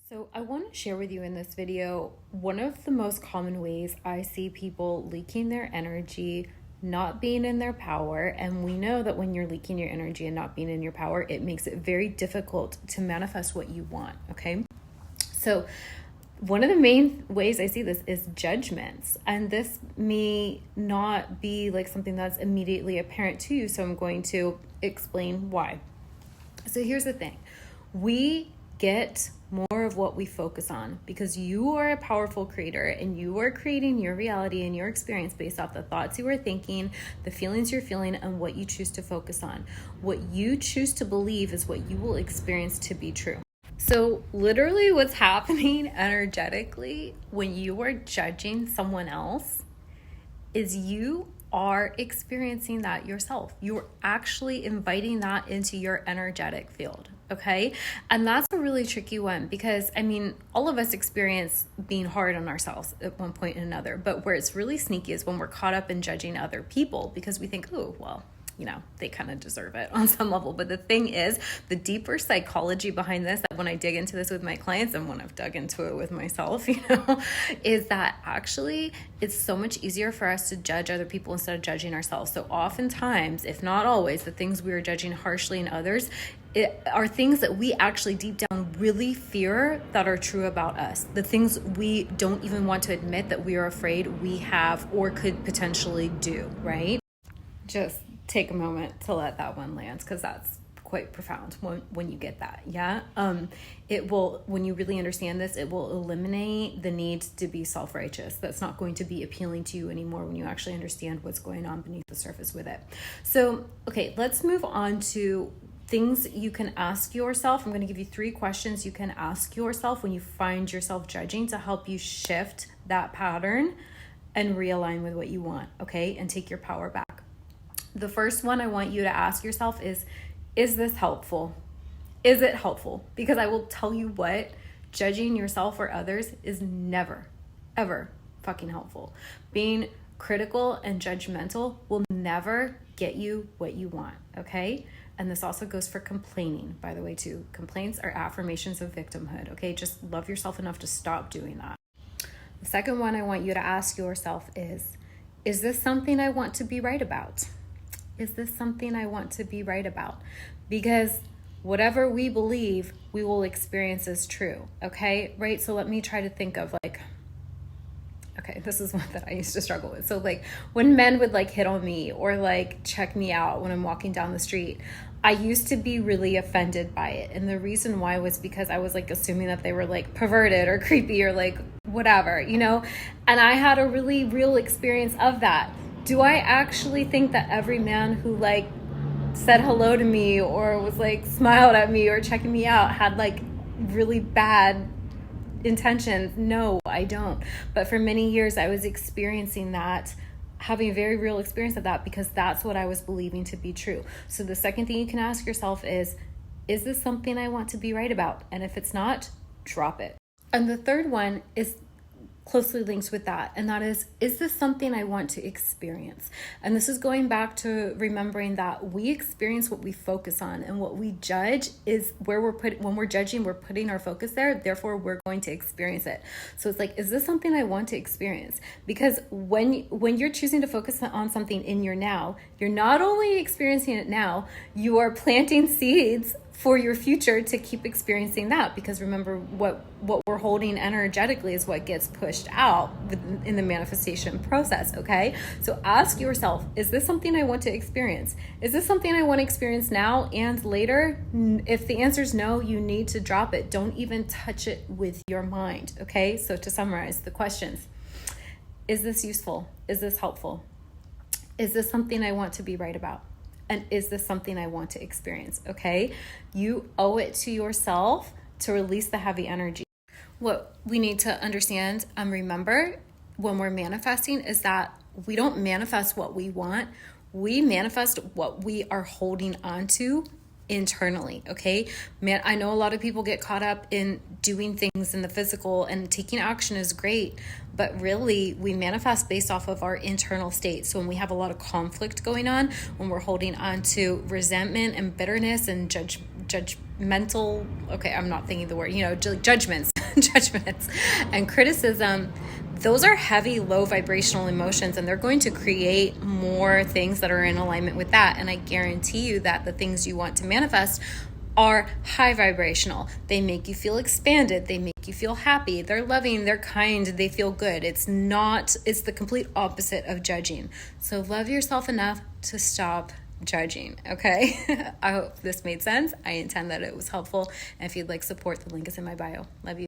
So I want to share with you in this video, one of the most common ways I see people leaking their energy, not being in their power. And we know that when you're leaking your energy and not being in your power, it makes it very difficult to manifest what you want, okay? So one of the main ways I see this is judgments. And this may not be like something that's immediately apparent to you. So I'm going to explain why. So here's the thing. We get more of what we focus on because you are a powerful creator and you are creating your reality and your experience based off the thoughts you are thinking, the feelings you're feeling, and what you choose to focus on. What you choose to believe is what you will experience to be true. So literally what's happening energetically when you are judging someone else is you are experiencing that yourself. You're actually inviting that into your energetic field, okay? And that's a really tricky one because, all of us experience being hard on ourselves at one point or another, but where it's really sneaky is when we're caught up in judging other people because we think, oh, well, they kind of deserve it on some level. But the thing is, the deeper psychology behind this, that when I dig into this with my clients and when I've dug into it with myself, is that actually it's so much easier for us to judge other people instead of judging ourselves. So oftentimes, if not always, the things we are judging harshly in others are things that we actually deep down really fear that are true about us. The things we don't even want to admit that we are afraid we have or could potentially do, right? Just take a moment to let that one land because that's quite profound when you get that. It will, when you really understand this, it will eliminate the need to be self-righteous. That's not going to be appealing to you anymore when you actually understand what's going on beneath the surface with it. So, okay, let's move on to things you can ask yourself. I'm going to give you 3 questions you can ask yourself when you find yourself judging to help you shift that pattern and realign with what you want, okay? And take your power back. The first one I want you to ask yourself is this helpful? Is it helpful? Because I will tell you what, judging yourself or others is never, ever fucking helpful. Being critical and judgmental will never get you what you want, okay? And this also goes for complaining, by the way, too. Complaints are affirmations of victimhood, okay? Just love yourself enough to stop doing that. The second one I want you to ask yourself is this something I want to be right about? Is this something I want to be right about? Because whatever we believe, we will experience as true, okay? Right? So let me try to think of this is one that I used to struggle with. So when men would hit on me or check me out when I'm walking down the street, I used to be really offended by it. And the reason why was because I was assuming that they were perverted or creepy or whatever, And I had a really real experience of that. Do I actually think that every man who said hello to me or was smiled at me or checking me out had really bad intentions? No, I don't. But for many years I was experiencing that, having a very real experience of that because that's what I was believing to be true. So the second thing you can ask yourself is this something I want to be right about? And if it's not, drop it. And the third one is closely linked with that, and that is this something I want to experience? And this is going back to remembering that we experience what we focus on, and what we judge is where when we're judging, we're putting our focus there, therefore we're going to experience it. So it's is this something I want to experience? Because when you're choosing to focus on something in your now, you're not only experiencing it now, you are planting seeds for your future to keep experiencing that. Because remember, what we're holding energetically is what gets pushed out in the manifestation process, okay? So ask yourself, is this something I want to experience? Is this something I want to experience now and later? If the answer is no, you need to drop it. Don't even touch it with your mind, okay? So to summarize the questions, is this useful? Is this helpful? Is this something I want to be right about? And is this something I want to experience? Okay, you owe it to yourself to release the heavy energy. What we need to understand and remember when we're manifesting is that we don't manifest what we want. We manifest what we are holding on to internally, okay? Man, I know a lot of people get caught up in doing things in the physical, and taking action is great, but really we manifest based off of our internal state. So when we have a lot of conflict going on, when we're holding on to resentment and bitterness and okay, I'm not thinking the word, judgments, judgments and criticism, those are heavy, low vibrational emotions, and they're going to create more things that are in alignment with that. And I guarantee you that the things you want to manifest are high vibrational. They make you feel expanded. They make you feel happy. They're loving, they're kind, they feel good. It's the complete opposite of judging. So love yourself enough to stop judging, okay? I hope this made sense. I intend that it was helpful. And if you'd like support, the link is in my bio. Love you.